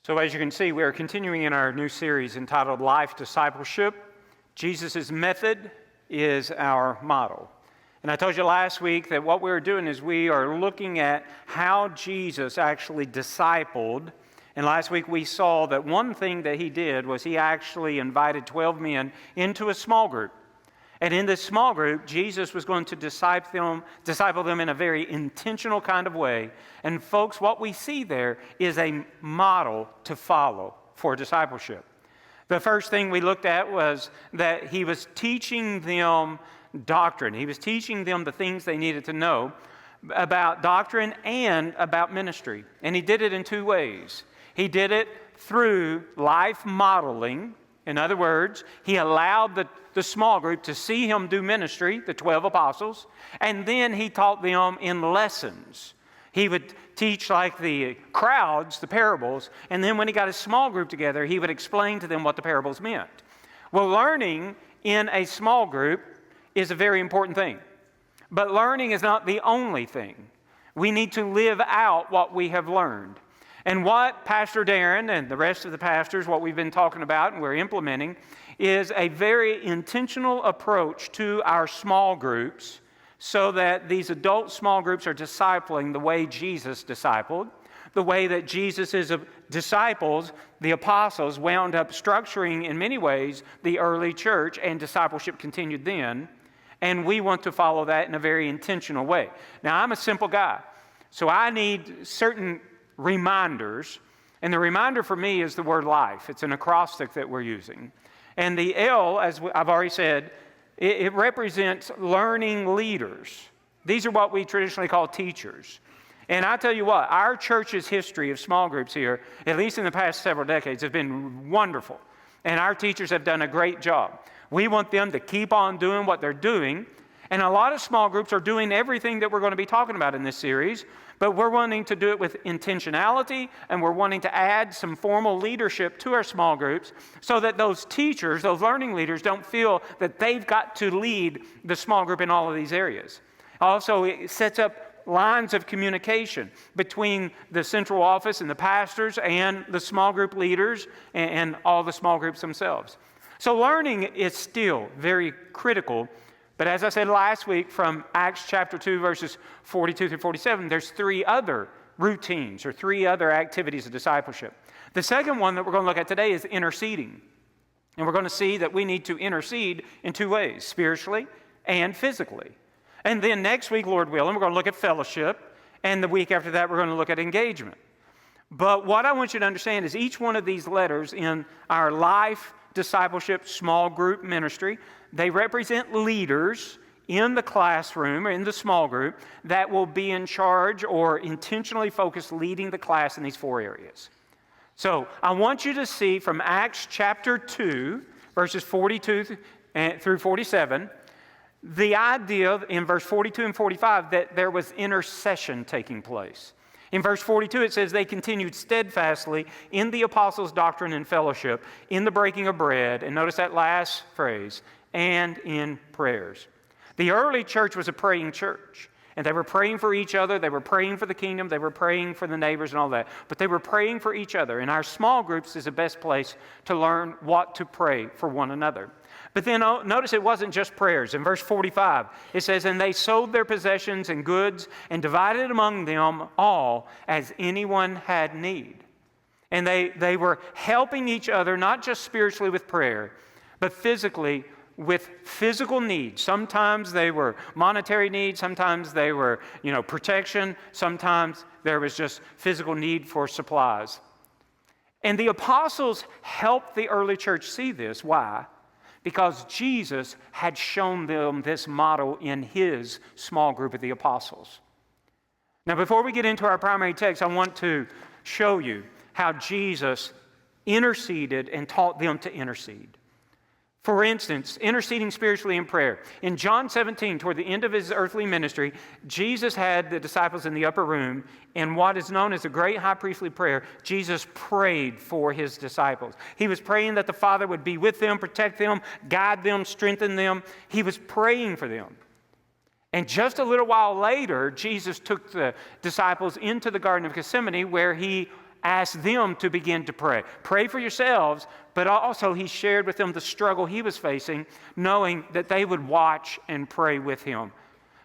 So as you can see, we are continuing in our new series entitled Life Discipleship. Jesus' method is our model. And I told you last week that what we're doing is we are looking at how Jesus actually discipled. And last week we saw that one thing that he did was he actually invited 12 men into a small group. And in this small group, Jesus was going to disciple them in a very intentional kind of way. And folks, what we see there is a model to follow for discipleship. The first thing we looked at was that he was teaching them doctrine. He was teaching them the things they needed to know about doctrine and about ministry. And he did it in two ways. He did it through life modeling. In other words, he allowed the small group to see him do ministry, the 12 apostles, and then he taught them in lessons. He would teach like the crowds, the parables, and then when he got his small group together, he would explain to them what the parables meant. Well, learning in a small group is a very important thing, but learning is not the only thing. We need to live out what we have learned. And what Pastor Darren and the rest of the pastors, what we've been talking about and we're implementing, is a very intentional approach to our small groups so that these adult small groups are discipling the way Jesus discipled, the way that Jesus' disciples, the apostles, wound up structuring in many ways the early church, and discipleship continued then. And we want to follow that in a very intentional way. Now, I'm a simple guy, so I need certain reminders, and the reminder for me is the word life. It's an acrostic that we're using. And the L, as I've already said, it represents learning leaders. These are what we traditionally call teachers. And I tell you what, our church's history of small groups here, at least in the past several decades, has been wonderful. And our teachers have done a great job. We want them to keep on doing what they're doing. And a lot of small groups are doing everything that we're going to be talking about in this series, but we're wanting to do it with intentionality, and we're wanting to add some formal leadership to our small groups so that those teachers, those learning leaders, don't feel that they've got to lead the small group in all of these areas. Also, it sets up lines of communication between the central office and the pastors and the small group leaders and all the small groups themselves. So learning is still very critical. But as I said last week, from Acts chapter 2, verses 42 through 47, there's three other routines or three other activities of discipleship. The second one that we're going to look at today is interceding. And we're going to see that we need to intercede in two ways, spiritually and physically. And then next week, Lord willing, we're going to look at fellowship. And the week after that, we're going to look at engagement. But what I want you to understand is each one of these letters in our life discipleship small group ministry, they represent leaders in the classroom or in the small group that will be in charge or intentionally focused leading the class in these four areas. So I want you to see from Acts chapter 2, verses 42 through 47, the idea in verse 42 and 45 that there was intercession taking place. In verse 42, it says, they continued steadfastly in the apostles' doctrine and fellowship, in the breaking of bread, and notice that last phrase, and in prayers. The early church was a praying church, and they were praying for each other, they were praying for the kingdom, they were praying for the neighbors and all that, but they were praying for each other, and our small groups is the best place to learn what to pray for one another. But then notice it wasn't just prayers. In verse 45, it says, and they sold their possessions and goods and divided among them all as anyone had need. And they were helping each other, not just spiritually with prayer, but physically with physical needs. Sometimes they were monetary needs. Sometimes they were, protection. Sometimes there was just physical need for supplies. And the apostles helped the early church see this. Why? Because Jesus had shown them this model in his small group of the apostles. Now, before we get into our primary text, I want to show you how Jesus interceded and taught them to intercede. For instance, interceding spiritually in prayer. In John 17, toward the end of his earthly ministry, Jesus had the disciples in the upper room. In what is known as the great high priestly prayer, Jesus prayed for his disciples. He was praying that the Father would be with them, protect them, guide them, strengthen them. He was praying for them. And just a little while later, Jesus took the disciples into the Garden of Gethsemane where he asked them to begin to pray. Pray for yourselves, but also he shared with them the struggle he was facing, knowing that they would watch and pray with him.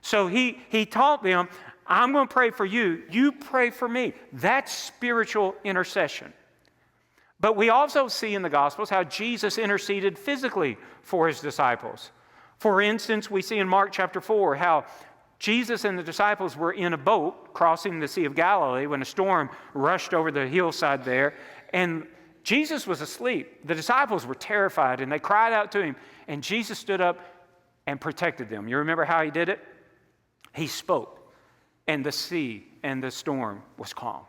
So he taught them, I'm going to pray for you. You pray for me. That's spiritual intercession. But we also see in the Gospels how Jesus interceded physically for his disciples. For instance, we see in Mark chapter 4 how Jesus and the disciples were in a boat crossing the Sea of Galilee when a storm rushed over the hillside there, and Jesus was asleep. The disciples were terrified, and they cried out to him, and Jesus stood up and protected them. You remember how he did it? He spoke, and the sea and the storm was calm.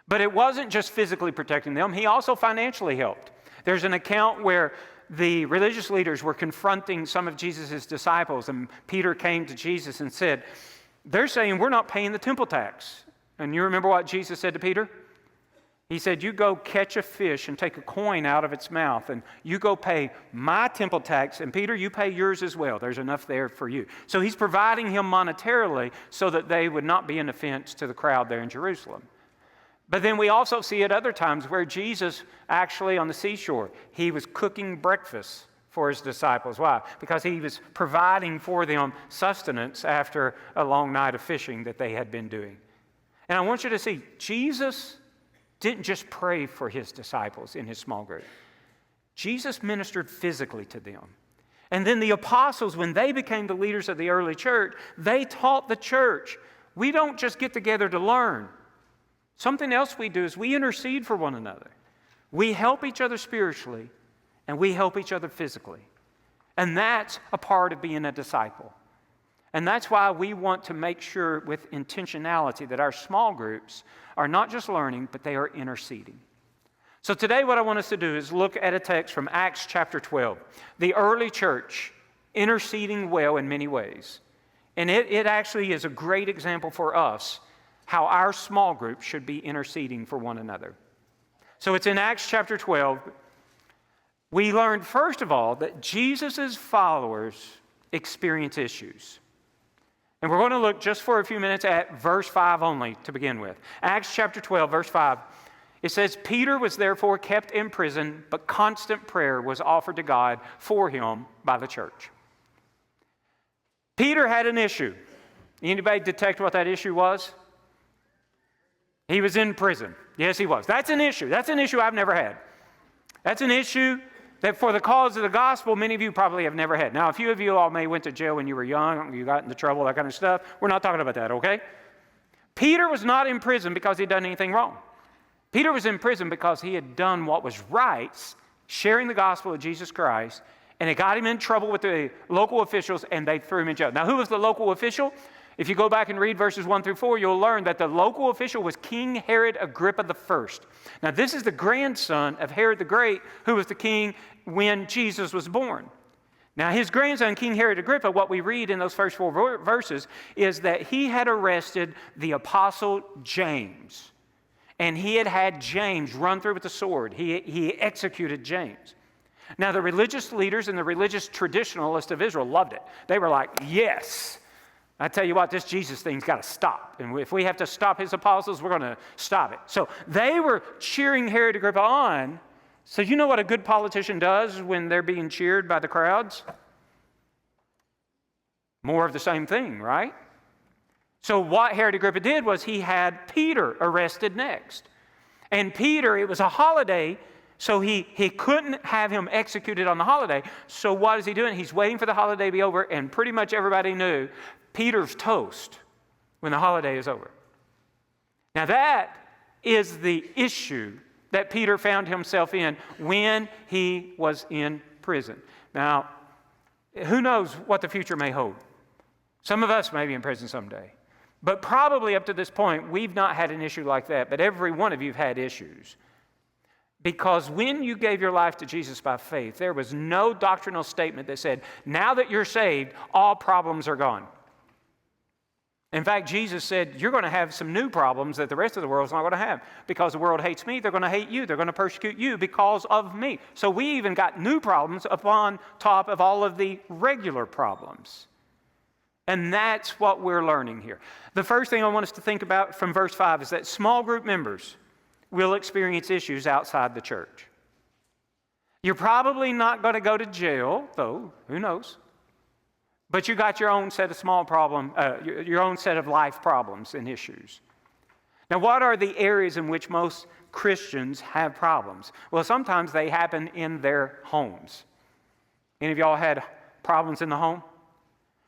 But it wasn't just physically protecting them. He also financially helped. There's an account where the religious leaders were confronting some of Jesus' disciples, and Peter came to Jesus and said, they're saying we're not paying the temple tax. And you remember what Jesus said to Peter? He said, you go catch a fish and take a coin out of its mouth, and you go pay my temple tax, and Peter, you pay yours as well. There's enough there for you. So he's providing him monetarily so that they would not be an offense to the crowd there in Jerusalem. But then we also see at other times where Jesus actually on the seashore, he was cooking breakfast for his disciples. Why? Because he was providing for them sustenance after a long night of fishing that they had been doing. And I want you to see, Jesus didn't just pray for his disciples in his small group. Jesus ministered physically to them. And then the apostles, when they became the leaders of the early church, they taught the church. We don't just get together to learn. Something else we do is we intercede for one another. We help each other spiritually, and we help each other physically. And that's a part of being a disciple. And that's why we want to make sure with intentionality that our small groups are not just learning, but they are interceding. So today what I want us to do is look at a text from Acts chapter 12. The early church interceding well in many ways. And it actually is a great example for us how our small group should be interceding for one another. So it's in Acts chapter 12. We learned, first of all, that Jesus' followers experience issues. And we're going to look just for a few minutes at verse 5 only to begin with. Acts chapter 12, verse 5. It says, Peter was therefore kept in prison, but constant prayer was offered to God for him by the church. Peter had an issue. Anybody detect what that issue was? He was in prison. Yes, he was. That's an issue. That's an issue I've never had. That's an issue that for the cause of the gospel, many of you probably have never had. Now, a few of you all may went to jail when you were young, you got into trouble, that kind of stuff. We're not talking about that, okay? Peter was not in prison because he'd done anything wrong. Peter was in prison because he had done what was right, sharing the gospel of Jesus Christ, and it got him in trouble with the local officials, and they threw him in jail. Now, who was the local official? If you go back and read verses 1 through 4, you'll learn that the local official was King Herod Agrippa I. Now, this is the grandson of Herod the Great, who was the king when Jesus was born. Now, his grandson, King Herod Agrippa, what we read in those first 4 verses is that he had arrested the apostle James. And he had had James run through with the sword. He executed James. Now, the religious leaders and the religious traditionalists of Israel loved it. They were like, yes, I tell you what, this Jesus thing's got to stop. And if we have to stop his apostles, we're going to stop it. So they were cheering Herod Agrippa on. So you know what a good politician does when they're being cheered by the crowds? More of the same thing, right? So what Herod Agrippa did was he had Peter arrested next. And Peter, it was a holiday, so he couldn't have him executed on the holiday. So what is he doing? He's waiting for the holiday to be over, and pretty much everybody knew Peter's toast when the holiday is over. Now that is the issue that Peter found himself in when he was in prison. Now, who knows what the future may hold? Some of us may be in prison someday. But probably up to this point, we've not had an issue like that, but every one of you have had issues. Because when you gave your life to Jesus by faith, there was no doctrinal statement that said, now that you're saved, all problems are gone. In fact, Jesus said, you're going to have some new problems that the rest of the world's not going to have. Because the world hates me, they're going to hate you. They're going to persecute you because of me. So we even got new problems upon top of all of the regular problems. And that's what we're learning here. The first thing I want us to think about from verse 5 is that small group members will experience issues outside the church. You're probably not going to go to jail, though, who knows? But you got your own set of your own set of life problems and issues. Now, what are the areas in which most Christians have problems? Well, sometimes they happen in their homes. Any of y'all had problems in the home?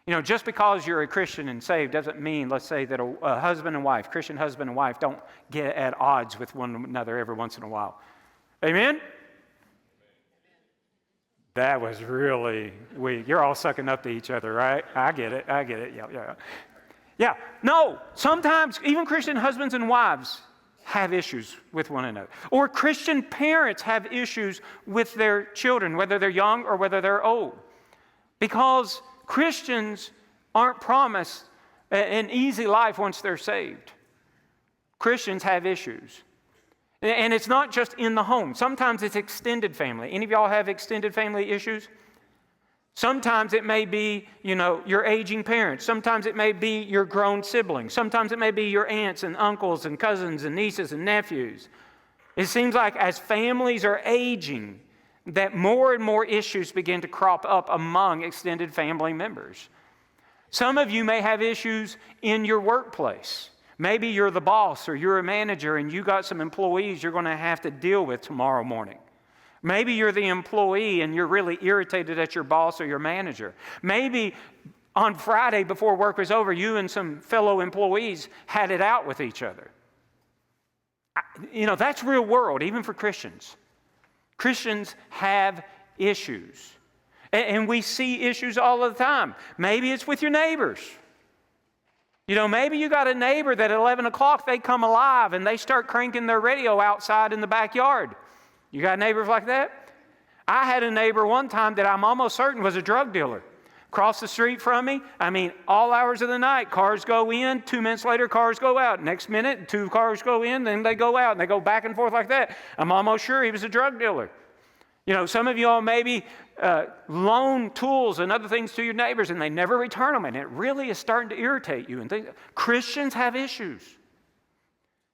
You know, just because you're a Christian and saved doesn't mean, let's say, that a husband and wife, Christian husband and wife, don't get at odds with one another every once in a while. Amen? That was really weak. You're all sucking up to each other, right? I get it. Yeah. No, sometimes even Christian husbands and wives have issues with one another. Or Christian parents have issues with their children, whether they're young or whether they're old. Because Christians aren't promised an easy life once they're saved. Christians have issues. And it's not just in the home. Sometimes it's extended family. Any of y'all have extended family issues? Sometimes it may be, your aging parents. Sometimes it may be your grown siblings. Sometimes it may be your aunts and uncles and cousins and nieces and nephews. It seems like as families are aging, that more and more issues begin to crop up among extended family members. Some of you may have issues in your workplace. Maybe you're the boss or you're a manager and you got some employees you're going to have to deal with tomorrow morning. Maybe you're the employee and you're really irritated at your boss or your manager. Maybe on Friday before work was over, you and some fellow employees had it out with each other. That's real world, even for Christians. Christians have issues. And we see issues all the time. Maybe it's with your neighbors. Maybe you got a neighbor that at 11 o'clock they come alive and they start cranking their radio outside in the backyard. You got neighbors like that? I had a neighbor one time that I'm almost certain was a drug dealer. Across the street from me, all hours of the night, cars go in, 2 minutes later, cars go out. Next minute, 2 cars go in, then they go out, and they go back and forth like that. I'm almost sure he was a drug dealer. Some of you all maybe loan tools and other things to your neighbors, and they never return them, and it really is starting to irritate you. And Christians have issues.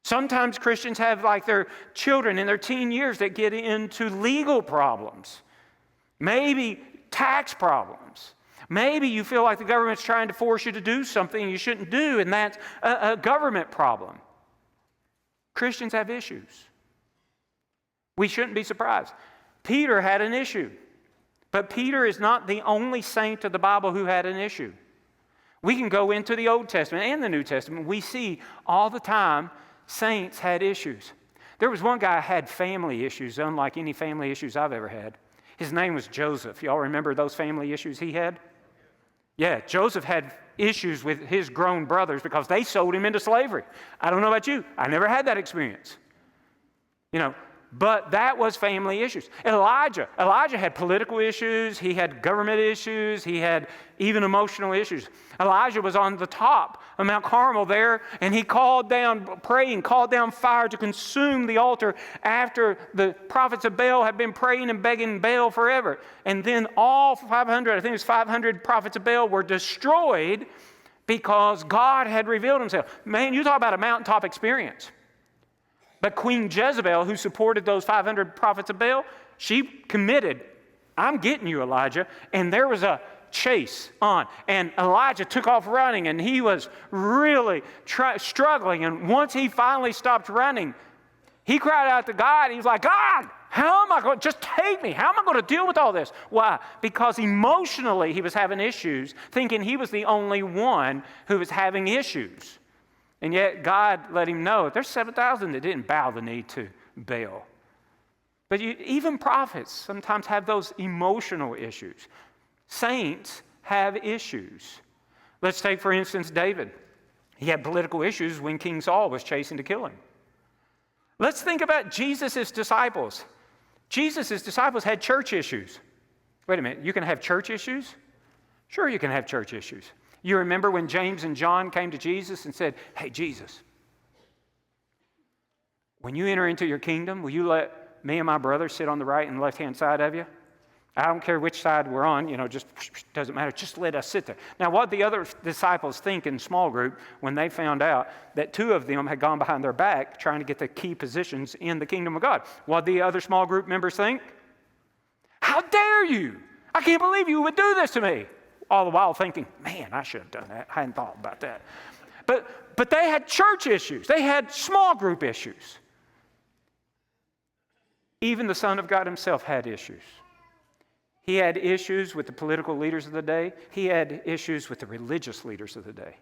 Sometimes Christians have their children in their teen years that get into legal problems, maybe tax problems. Maybe you feel like the government's trying to force you to do something you shouldn't do, and that's a government problem. Christians have issues. We shouldn't be surprised. Peter had an issue, but Peter is not the only saint of the Bible who had an issue. We can go into the Old Testament and the New Testament. We see all the time saints had issues. There was one guy who had family issues, unlike any family issues I've ever had. His name was Joseph. Y'all remember those family issues he had? Yeah, Joseph had issues with his grown brothers because they sold him into slavery. I don't know about you. I never had that experience. But that was family issues. Elijah had political issues. He had government issues. He had even emotional issues. Elijah was on the top of Mount Carmel there, and he called down fire to consume the altar after the prophets of Baal had been praying and begging Baal forever. And then all 500 prophets of Baal were destroyed because God had revealed himself. Man, you talk about a mountaintop experience. But Queen Jezebel, who supported those 500 prophets of Baal, she committed, I'm getting you, Elijah. And there was a chase on. And Elijah took off running, and he was really struggling. And once he finally stopped running, he cried out to God. He was like, God, how am I going to, just take me. How am I going to deal with all this? Why? Because emotionally he was having issues, thinking he was the only one who was having issues. And yet God let him know there's 7,000 that didn't bow the knee to Baal. But even prophets sometimes have those emotional issues. Saints have issues. Let's take, for instance, David. He had political issues when King Saul was chasing to kill him. Let's think about Jesus' disciples. Jesus' disciples had church issues. Wait a minute, you can have church issues? Sure, you can have church issues. You remember when James and John came to Jesus and said, hey, Jesus, when you enter into your kingdom, will you let me and my brother sit on the right and left-hand side of you? I don't care which side we're on, just doesn't matter. Just let us sit there. Now, what the other disciples think in small group when they found out that 2 of them had gone behind their back trying to get the key positions in the kingdom of God? What the other small group members think? How dare you? I can't believe you would do this to me. All the while thinking, man, I should have done that. I hadn't thought about that. But they had church issues. They had small group issues. Even the Son of God himself had issues. He had issues with the political leaders of the day. He had issues with the religious leaders of the day.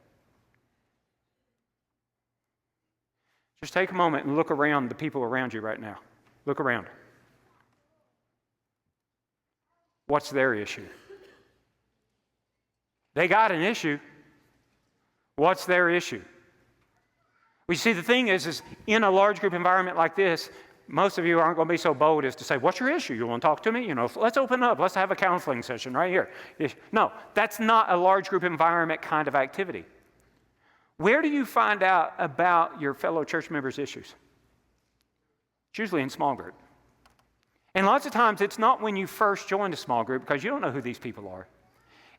Just take a moment and look around the people around you right now. Look around. What's their issue? They got an issue. What's their issue? We see the thing is in a large group environment like this, most of you aren't going to be so bold as to say, what's your issue? You want to talk to me? Let's open up. Let's have a counseling session right here. No, that's not a large group environment kind of activity. Where do you find out about your fellow church members' issues? It's usually in small group. And lots of times it's not when you first join a small group because you don't know who these people are.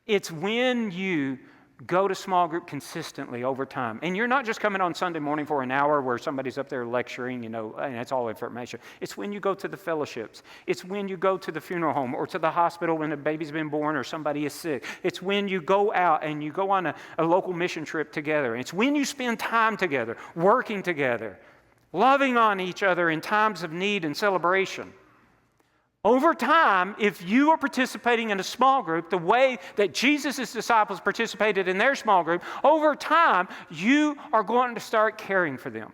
It's when you go to small group consistently over time. And you're not just coming on Sunday morning for an hour where somebody's up there lecturing, and it's all information. It's when you go to the fellowships. It's when you go to the funeral home or to the hospital when a baby's been born or somebody is sick. It's when you go out and you go on a local mission trip together. It's when you spend time together, working together, loving on each other in times of need and celebration. Over time, if you are participating in a small group the way that Jesus' disciples participated in their small group, over time, you are going to start caring for them.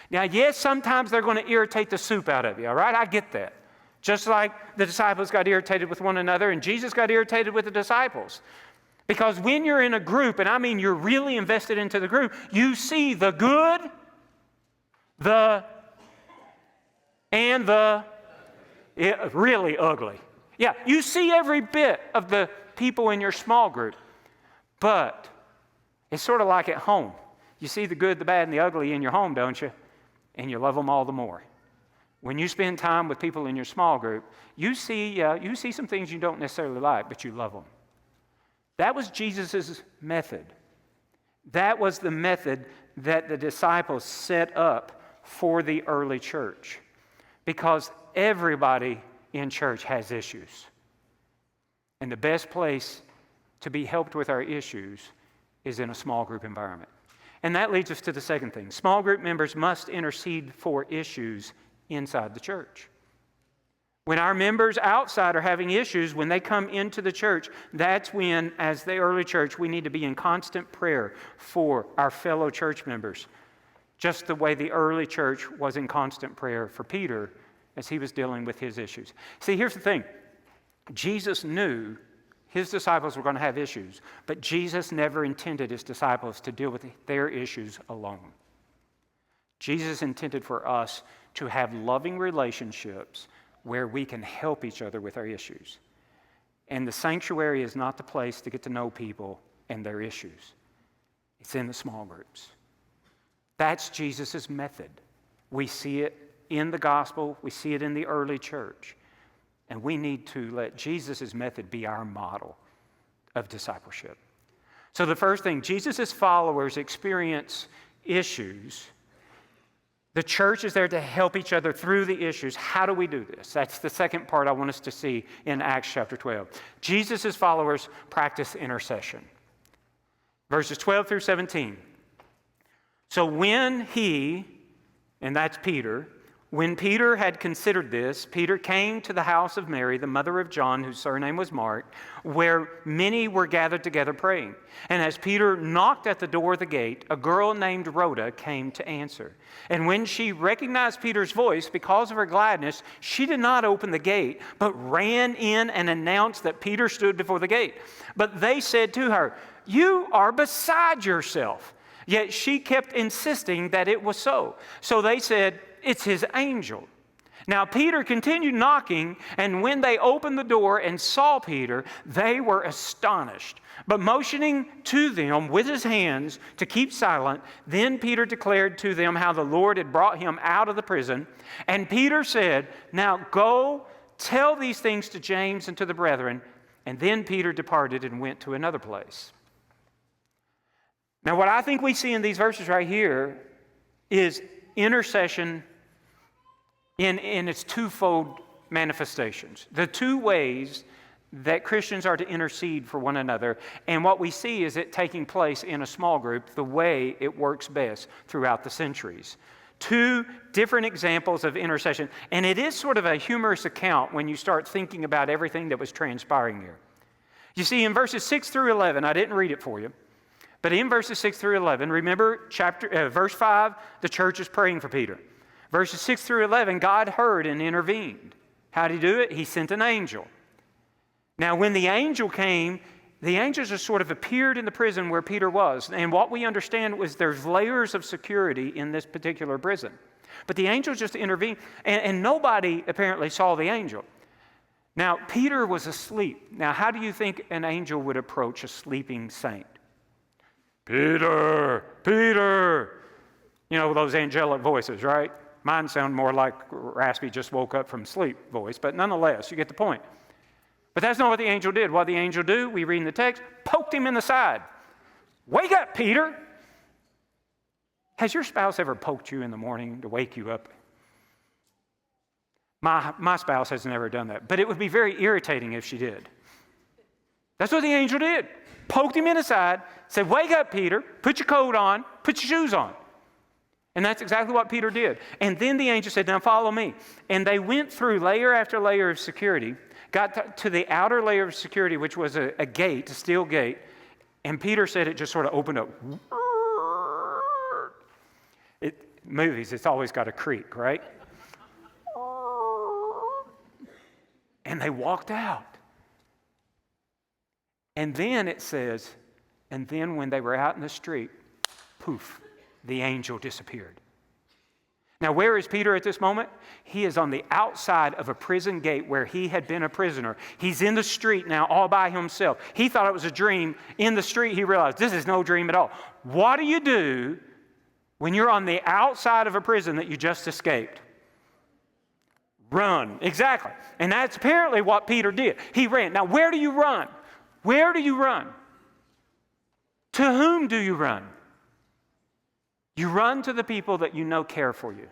Now, yes, sometimes they're going to irritate the soup out of you, all right? I get that. Just like the disciples got irritated with one another and Jesus got irritated with the disciples. Because when you're in a group, and I mean you're really invested into the group, you see the good, and the really ugly. Yeah, you see every bit of the people in your small group, but it's sort of like at home. You see the good, the bad, and the ugly in your home, don't you? And you love them all the more. When you spend time with people in your small group, you see some things you don't necessarily like, but you love them. That was Jesus' method. That was the method that the disciples set up for the early church. Because everybody in church has issues. And the best place to be helped with our issues is in a small group environment. And that leads us to the second thing. Small group members must intercede for issues inside the church. When our members outside are having issues, when they come into the church, that's when, as the early church, we need to be in constant prayer for our fellow church members. Just the way the early church was in constant prayer for Peter as he was dealing with his issues. See, here's the thing. Jesus knew his disciples were going to have issues, but Jesus never intended his disciples to deal with their issues alone. Jesus intended for us to have loving relationships where we can help each other with our issues. And the sanctuary is not the place to get to know people and their issues. It's in the small groups. That's Jesus' method. We see it in the gospel. We see it in the early church. And we need to let Jesus' method be our model of discipleship. So the first thing, Jesus' followers experience issues. The church is there to help each other through the issues. How do we do this? That's the second part I want us to see in Acts chapter 12. Jesus' followers practice intercession. Verses 12 through 17. So when he, and that's Peter, when Peter had considered this, Peter came to the house of Mary, the mother of John, whose surname was Mark, where many were gathered together praying. And as Peter knocked at the door of the gate, a girl named Rhoda came to answer. And when she recognized Peter's voice, because of her gladness, she did not open the gate, but ran in and announced that Peter stood before the gate. But they said to her, "You are beside yourself." Yet she kept insisting that it was so. So they said, "It's his angel." Now Peter continued knocking, and when they opened the door and saw Peter, they were astonished. But motioning to them with his hands to keep silent, then Peter declared to them how the Lord had brought him out of the prison. And Peter said, "Now go tell these things to James and to the brethren. And then Peter departed and went to another place. Now, what I think we see in these verses right here is intercession in its twofold manifestations. The two ways that Christians are to intercede for one another. And what we see is it taking place in a small group the way it works best throughout the centuries. Two different examples of intercession. And it is sort of a humorous account when you start thinking about everything that was transpiring here. You see, in verses 6 through 11, I didn't read it for you, but in verses 6 through 11, remember verse 5, the church is praying for Peter. Verses 6 through 11, God heard and intervened. How did he do it? He sent an angel. Now, when the angel came, the angels just sort of appeared in the prison where Peter was. And what we understand was there's layers of security in this particular prison. But the angels just intervened, and nobody apparently saw the angel. Now, Peter was asleep. Now, how do you think an angel would approach a sleeping saint? Peter, Peter. You know, those angelic voices, right? Mine sound more like raspy, just woke up from sleep voice, but nonetheless, you get the point. But that's not what the angel did. What did the angel do? We read in the text, poked him in the side. Wake up, Peter. Has your spouse ever poked you in the morning to wake you up? My spouse has never done that, but it would be very irritating if she did. That's what the angel did. Poked him in the side, said, wake up, Peter, put your coat on, put your shoes on. And that's exactly what Peter did. And then the angel said, now follow me. And they went through layer after layer of security, got to the outer layer of security, which was a gate, a steel gate. And Peter said it just sort of opened up. Movies, it's always got a creak, right? And they walked out. And then it says, and then when they were out in the street, poof, the angel disappeared. Now, where is Peter at this moment? He is on the outside of a prison gate where he had been a prisoner. He's in the street now all by himself. He thought it was a dream. In the street, he realized this is no dream at all. What do you do when you're on the outside of a prison that you just escaped? Run. Exactly. And that's apparently what Peter did. He ran. Now, where do you run? Where do you run? To whom do you run? You run to the people that you know care for you.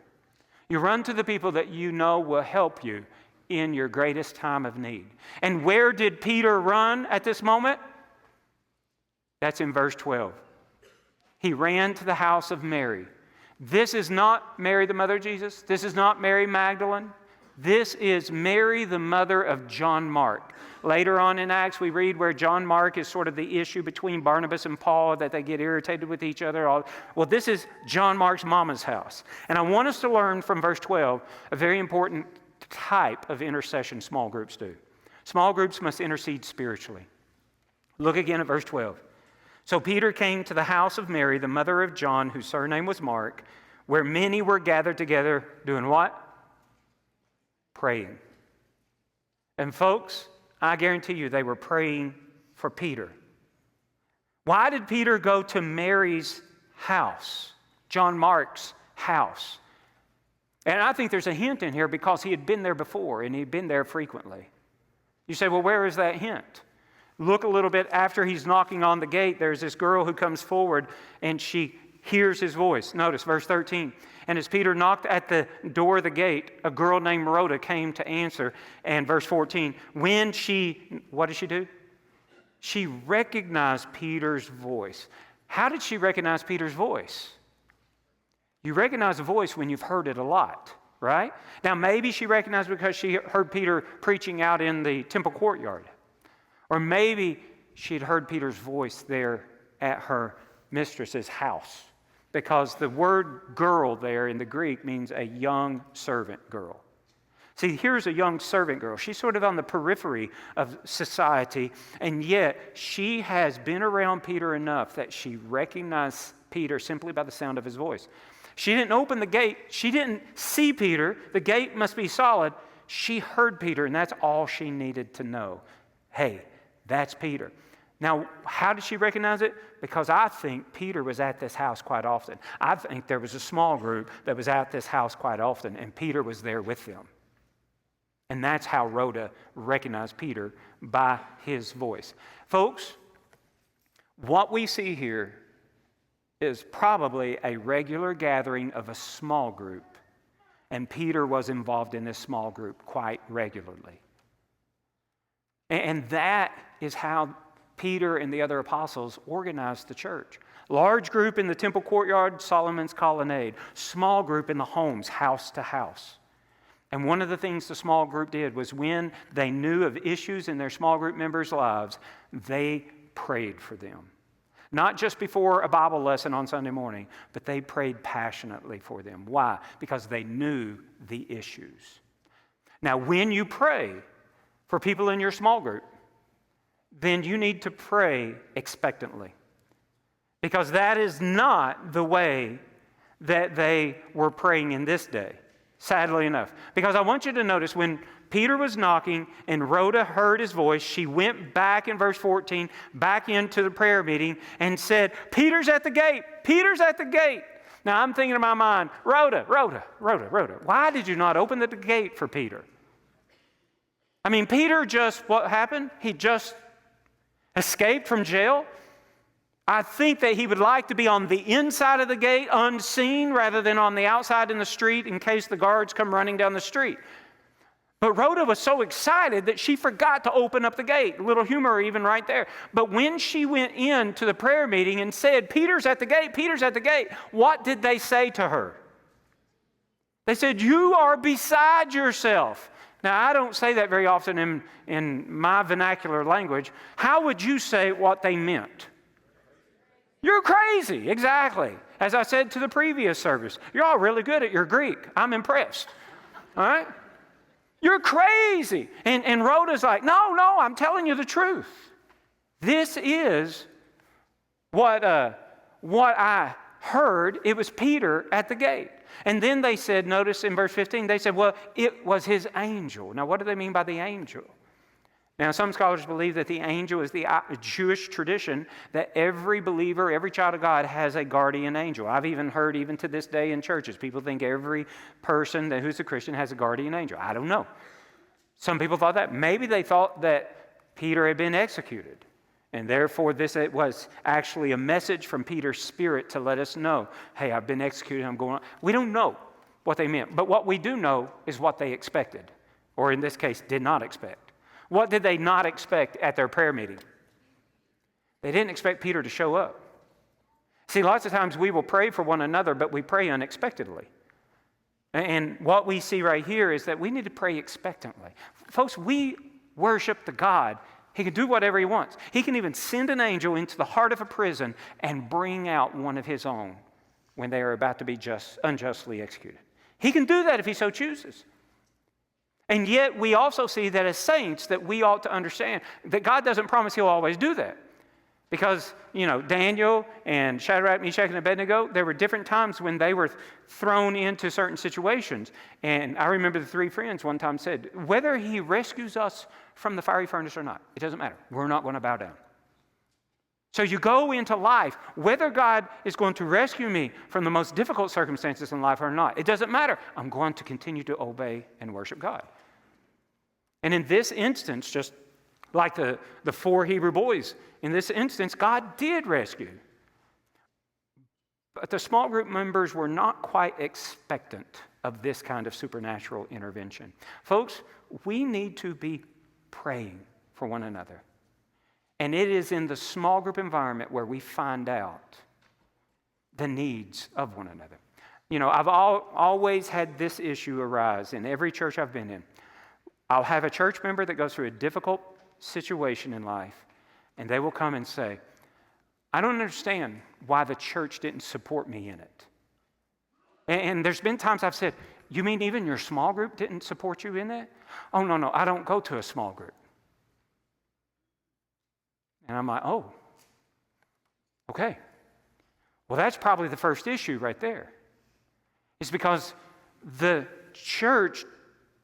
You run to the people that you know will help you in your greatest time of need. And where did Peter run at this moment? That's in verse 12. He ran to the house of Mary. This is not Mary, the mother of Jesus. This is not Mary Magdalene. This is Mary, the mother of John Mark. Later on in Acts, we read where John Mark is sort of the issue between Barnabas and Paul, that they get irritated with each other. Well, this is John Mark's mama's house. And I want us to learn from verse 12 a very important type of intercession small groups do. Small groups must intercede spiritually. Look again at verse 12. So Peter came to the house of Mary, the mother of John, whose surname was Mark, where many were gathered together, doing what? Praying. And folks, I guarantee you they were praying for Peter. Why did Peter go to Mary's house, John Mark's house? And I think there's a hint in here because he had been there before and he'd been there frequently. You say, well, where is that hint? Look a little bit after he's knocking on the gate. There's this girl who comes forward and she hears his voice. Notice verse 13. And as Peter knocked at the door of the gate, a girl named Rhoda came to answer. And verse 14, what did she do? She recognized Peter's voice. How did she recognize Peter's voice? You recognize a voice when you've heard it a lot, right? Now, maybe she recognized because she heard Peter preaching out in the temple courtyard. Or maybe she'd heard Peter's voice there at her mistress's house. Because the word girl there in the Greek means a young servant girl. See, here's a young servant girl. She's sort of on the periphery of society, and yet she has been around Peter enough that she recognized Peter simply by the sound of his voice. She didn't open the gate. She didn't see Peter. The gate must be solid. She heard Peter, and that's all she needed to know. Hey, that's Peter. Now, how did she recognize it? Because I think Peter was at this house quite often. I think there was a small group that was at this house quite often, and Peter was there with them. And that's how Rhoda recognized Peter, by his voice. Folks, what we see here is probably a regular gathering of a small group, and Peter was involved in this small group quite regularly. And that is how Peter and the other apostles organized the church. Large group in the temple courtyard, Solomon's colonnade. Small group in the homes, house to house. And one of the things the small group did was when they knew of issues in their small group members' lives, they prayed for them. Not just before a Bible lesson on Sunday morning, but they prayed passionately for them. Why? Because they knew the issues. Now, when you pray for people in your small group, then you need to pray expectantly. Because that is not the way that they were praying in this day, sadly enough. Because I want you to notice when Peter was knocking and Rhoda heard his voice, she went back in verse 14, back into the prayer meeting and said, "Peter's at the gate, Peter's at the gate." Now I'm thinking in my mind, Rhoda, why did you not open the gate for Peter? I mean, Peter just, what happened? He just escaped from jail. I think that he would like to be on the inside of the gate unseen rather than on the outside in the street in case the guards come running down the street. But Rhoda was so excited that she forgot to open up the gate. A little humor even right there. But when she went into the prayer meeting and said, "Peter's at the gate, Peter's at the gate," what did they say to her? They said, "You are beside yourself." Now, I don't say that very often in my vernacular language. How would you say what they meant? You're crazy, exactly. As I said to the previous service, you're all really good at your Greek. I'm impressed. All right? You're crazy. And Rhoda's like, no, I'm telling you the truth. This is what I heard. It was Peter at the gate. And then they said, notice in verse 15, they said, well, it was his angel. Now, what do they mean by the angel? Now, some scholars believe that the angel is the Jewish tradition that every believer, every child of God has a guardian angel. I've even heard, even to this day in churches, people think every person who's a Christian has a guardian angel. I don't know. Some people thought that. Maybe they thought that Peter had been executed. And therefore, it was actually a message from Peter's spirit to let us know, hey, I've been executed, I'm going on. We don't know what they meant. But what we do know is what they expected. Or in this case, did not expect. What did they not expect at their prayer meeting? They didn't expect Peter to show up. See, lots of times we will pray for one another, but we pray unexpectedly. And what we see right here is that we need to pray expectantly. Folks, we worship the God. He can do whatever he wants. He can even send an angel into the heart of a prison and bring out one of his own when they are about to be unjustly executed. He can do that if he so chooses. And yet we also see that as saints that we ought to understand that God doesn't promise he'll always do that. Because, Daniel and Shadrach, Meshach, and Abednego, there were different times when they were thrown into certain situations. And I remember the three friends one time said, whether he rescues us from the fiery furnace or not, it doesn't matter. We're not going to bow down. So you go into life, whether God is going to rescue me from the most difficult circumstances in life or not, it doesn't matter. I'm going to continue to obey and worship God. And in this instance, just like the four Hebrew boys, in this instance, God did rescue. But the small group members were not quite expectant of this kind of supernatural intervention. Folks, we need to be praying for one another. And it is in the small group environment where we find out the needs of one another. I've always had this issue arise in every church I've been in. I'll have a church member that goes through a difficult situation in life, and they will come and say, I don't understand why the church didn't support me in it. And there's been times I've said, you mean even your small group didn't support you in that? Oh, no, I don't go to a small group. And I'm like, oh, okay. Well, that's probably the first issue right there. It's because the church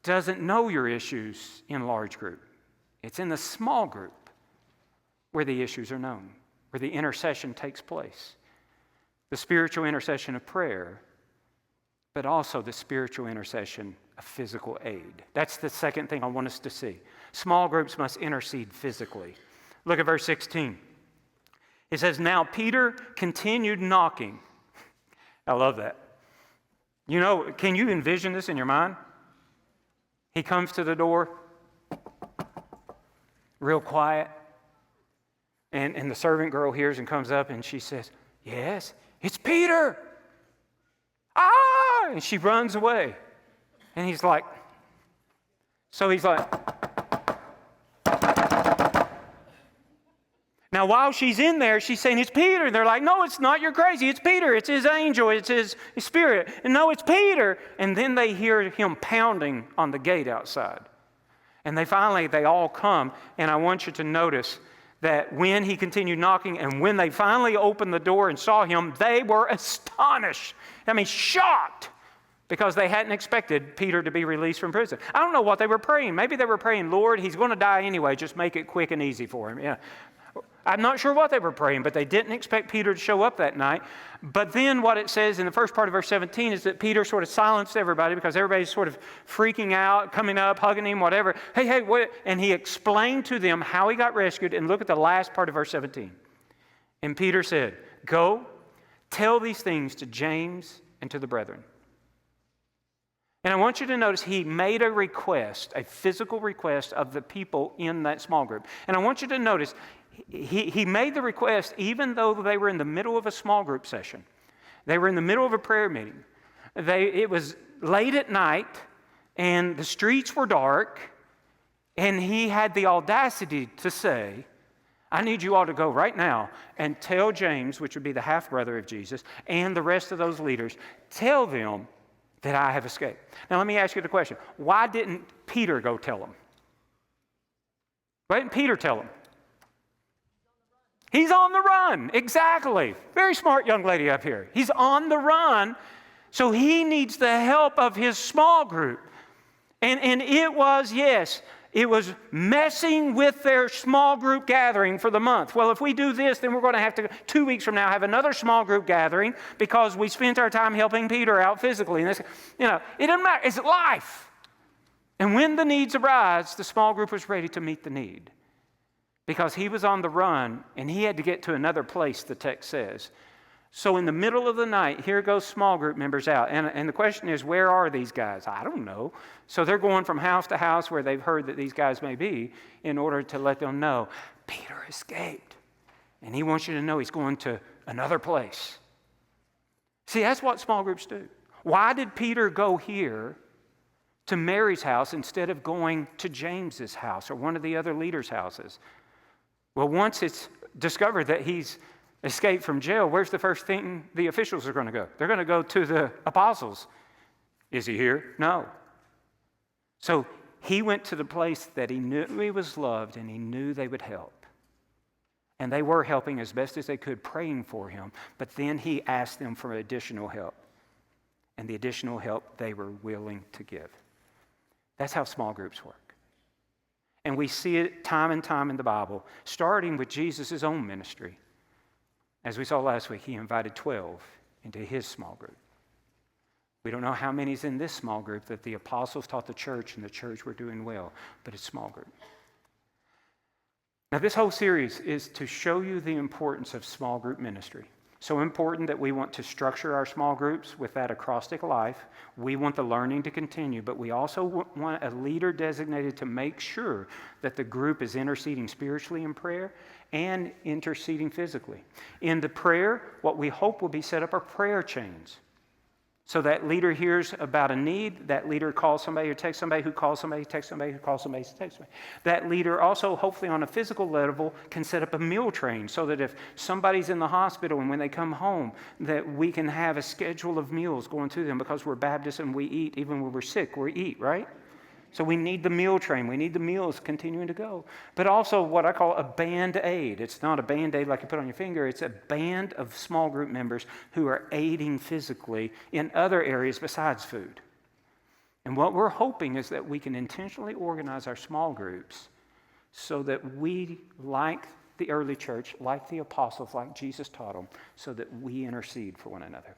doesn't know your issues in large group. It's in the small group where the issues are known, where the intercession takes place. The spiritual intercession of prayer, but also the spiritual intercession a physical aid. That's the second thing I want us to see. Small groups must intercede physically. Look at verse 16. It says, "Now Peter continued knocking." I love that. You know, can you envision this in your mind? He comes to the door, real quiet, and the servant girl hears and comes up and she says, "Yes, it's Peter." "Ah!" And she runs away. And he's like, now while she's in there, she's saying, "It's Peter." And they're like, "No, it's not. You're crazy. It's Peter. It's his angel. It's his spirit." And no, it's Peter. And then they hear him pounding on the gate outside. And they all come. And I want you to notice that when he continued knocking and when they finally opened the door and saw him, they were astonished. I mean, shocked. Because they hadn't expected Peter to be released from prison. I don't know what they were praying. Maybe they were praying, "Lord, he's going to die anyway. Just make it quick and easy for him." Yeah. I'm not sure what they were praying, but they didn't expect Peter to show up that night. But then what it says in the first part of verse 17 is that Peter sort of silenced everybody because everybody's sort of freaking out, coming up, hugging him, whatever. Hey, what? And he explained to them how he got rescued. And look at the last part of verse 17. And Peter said, "Go, tell these things to James and to the brethren." And I want you to notice he made a request, a physical request of the people in that small group. And I want you to notice he made the request even though they were in the middle of a small group session. They were in the middle of a prayer meeting. It was late at night and the streets were dark, and he had the audacity to say, "I need you all to go right now and tell James," which would be the half-brother of Jesus, "and the rest of those leaders, tell them that I have escaped." Now let me ask you the question. Why didn't Peter go tell them? Why didn't Peter tell them? He's on the run. Exactly. Very smart young lady up here. He's on the run, so he needs the help of his small group. And it was, yes, it was messing with their small group gathering for the month. Well, if we do this, then we're going to have to, 2 weeks from now, have another small group gathering because we spent our time helping Peter out physically. And this, it doesn't matter. It's life. And when the needs arise, the small group was ready to meet the need because he was on the run and he had to get to another place, the text says. So in the middle of the night, here goes small group members out. And the question is, where are these guys? I don't know. So they're going from house to house where they've heard that these guys may be in order to let them know, Peter escaped. And he wants you to know he's going to another place. See, that's what small groups do. Why did Peter go here to Mary's house instead of going to James's house or one of the other leaders' houses? Well, once it's discovered that he's escaped from jail, where's the first thing the officials are going to go? They're going to go to the apostles. Is he here? No. So he went to the place that he knew he was loved and he knew they would help. And they were helping as best as they could, praying for him. But then he asked them for additional help. And the additional help they were willing to give. That's how small groups work. And we see it time and time in the Bible, starting with Jesus' own ministry. As we saw last week, he invited 12 into his small group. We don't know how many's in this small group that the apostles taught the church and the church were doing well, but it's small group. Now, this whole series is to show you the importance of small group ministry. So important that we want to structure our small groups with that acrostic life. We want the learning to continue, but we also want a leader designated to make sure that the group is interceding spiritually in prayer and interceding physically. In the prayer, what we hope will be set up are prayer chains. So that leader hears about a need, that leader calls somebody or texts somebody who calls somebody, texts somebody who calls somebody, texts somebody. That leader also, hopefully on a physical level, can set up a meal train so that if somebody's in the hospital and when they come home, that we can have a schedule of meals going to them because we're Baptists and we eat, even when we're sick, we eat, right? So we need the meal train. We need the meals continuing to go. But also what I call a band-aid. It's not a band-aid like you put on your finger. It's a band of small group members who are aiding physically in other areas besides food. And what we're hoping is that we can intentionally organize our small groups so that we, like the early church, like the apostles, like Jesus taught them, so that we intercede for one another.